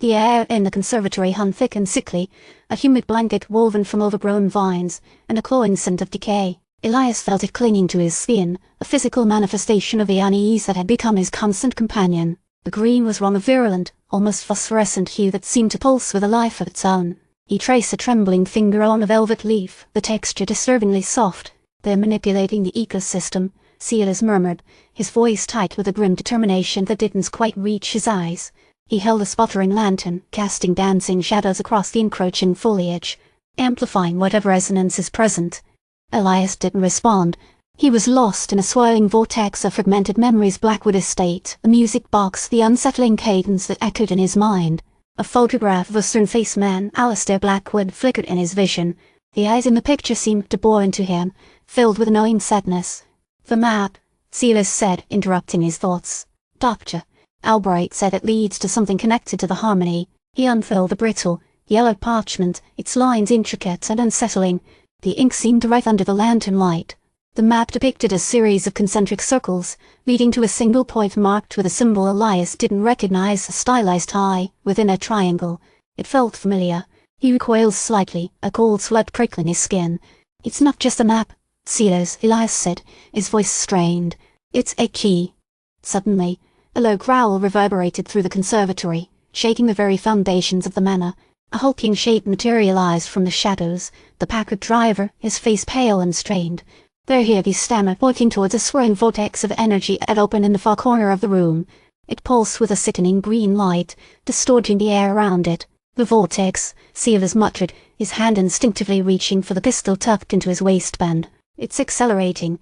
The air in the conservatory hung thick and sickly, a humid blanket woven from overgrown vines, and a cloying scent of decay. Elias felt it clinging to his skin, a physical manifestation of the unease that had become his constant companion. The green was wrong, a virulent, almost phosphorescent hue that seemed to pulse with a life of its own. He traced a trembling finger on a velvet leaf, the texture disturbingly soft. "They're manipulating the ecosystem," Silas murmured, his voice tight with a grim determination that didn't quite reach his eyes. He held a sputtering lantern, casting dancing shadows across the encroaching foliage, amplifying whatever resonance is present. Elias didn't respond. He was lost in a swirling vortex of fragmented memories. Blackwood Estate, the music box, the unsettling cadence that echoed in his mind. A photograph of a stern-faced man, Alistair Blackwood, flickered in his vision. The eyes in the picture seemed to bore into him, filled with a knowing sadness. "The map," Silas said, interrupting his thoughts. "Doctor, Albright said it leads to something connected to the harmony." He unfurled the brittle, yellow parchment, its lines intricate and unsettling. The ink seemed to write under the lantern light. The map depicted a series of concentric circles, leading to a single point marked with a symbol Elias didn't recognize, a stylized eye within a triangle. It felt familiar. He recoiled slightly, a cold sweat prickling his skin. "It's not just a map, Silas," Elias said, his voice strained. "It's a key." Suddenly, a low growl reverberated through the conservatory, shaking the very foundations of the manor. A hulking shape materialized from the shadows, the Packard driver, his face pale and strained. "They're here," he stammered, pointing towards a swirling vortex of energy at open in the far corner of the room. It pulsed with a sickening green light, distorting the air around it. "The vortex," Silas muttered, his hand instinctively reaching for the pistol tucked into his waistband. "It's accelerating."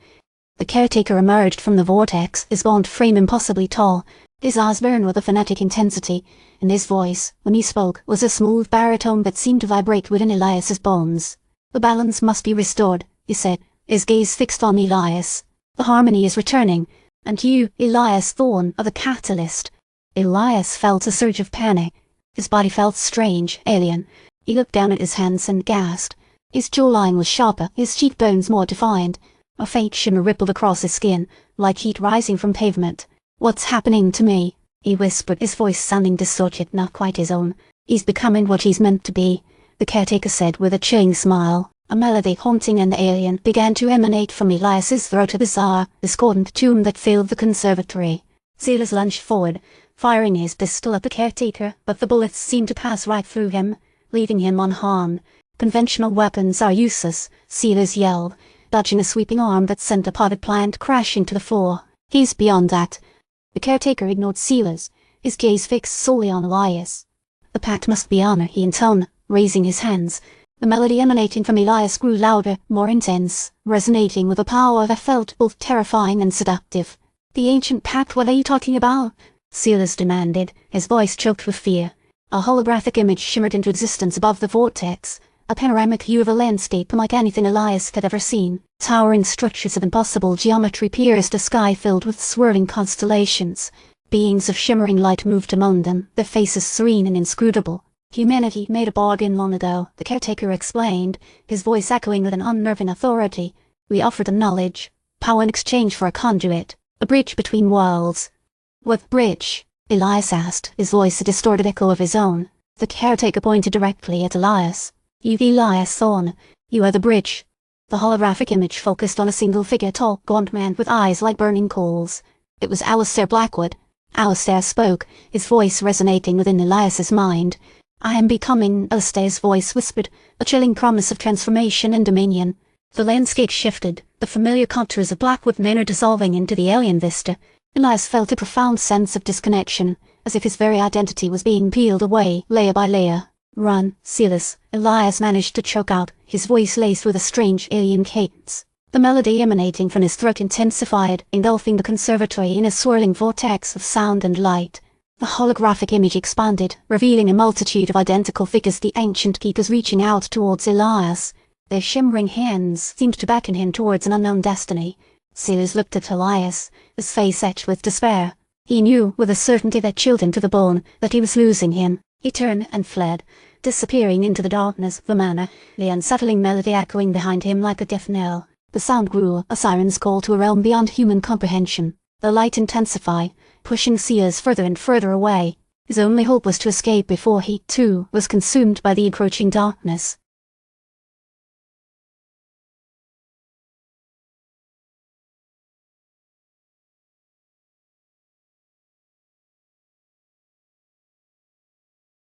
The caretaker emerged from the vortex, his gaunt frame impossibly tall. His eyes burned with a fanatic intensity, and his voice, when he spoke, was a smooth baritone that seemed to vibrate within Elias's bones. "The balance must be restored," he said, his gaze fixed on Elias. "The harmony is returning, and you, Elias Thorne, are the catalyst." Elias felt a surge of panic. His body felt strange, alien. He looked down at his hands and gasped. His jawline was sharper, his cheekbones more defined. A faint shimmer rippled across his skin, like heat rising from pavement. "What's happening to me?" he whispered, his voice sounding distorted, not quite his own. "He's becoming what he's meant to be," the caretaker said with a chilling smile. A melody haunting and alien began to emanate from Elias's throat, a bizarre, discordant tune that filled the conservatory. Silas lunged forward, firing his pistol at the caretaker, but the bullets seemed to pass right through him, leaving him unharmed. "Conventional weapons are useless," Silas yelled, dodging a sweeping arm that sent a potted plant crashing to the floor. "He's beyond that." The caretaker ignored Silas, his gaze fixed solely on Elias. "The pact must be honored," he intoned, raising his hands. The melody emanating from Elias grew louder, more intense, resonating with a power that felt both terrifying and seductive. "The ancient pact, what are you talking about?" Silas demanded, his voice choked with fear. A holographic image shimmered into existence above the vortex, a panoramic view of a landscape unlike anything Elias had ever seen. Towering structures of impossible geometry pierced a sky filled with swirling constellations. Beings of shimmering light moved among them, their faces serene and inscrutable. "Humanity made a bargain long ago," the caretaker explained, his voice echoing with an unnerving authority. "We offered them knowledge, power in exchange for a conduit, a bridge between worlds." "What bridge?" Elias asked, his voice a distorted echo of his own. The caretaker pointed directly at Elias. "You, Elias Thorne, you are the bridge." The holographic image focused on a single figure, tall, gaunt man with eyes like burning coals. It was Alistair Blackwood. Alistair spoke, his voice resonating within Elias's mind. "I am becoming," Alistair's voice whispered, a chilling promise of transformation and dominion. The landscape shifted, the familiar contours of Blackwood Manor dissolving into the alien vista. Elias felt a profound sense of disconnection, as if his very identity was being peeled away, layer by layer. "Run, Silas," Elias managed to choke out, his voice laced with a strange alien cadence. The melody emanating from his throat intensified, engulfing the conservatory in a swirling vortex of sound and light. The holographic image expanded, revealing a multitude of identical figures, the ancient keepers reaching out towards Elias. Their shimmering hands seemed to beckon him towards an unknown destiny. Silas looked at Elias, his face etched with despair. He knew, with a certainty that chilled him to the bone, that he was losing him. He turned and fled, disappearing into the darkness of the manor, the unsettling melody echoing behind him like a death knell. The sound grew, a siren's call to a realm beyond human comprehension. The light intensified, pushing Silas further and further away. His only hope was to escape before he, too, was consumed by the encroaching darkness.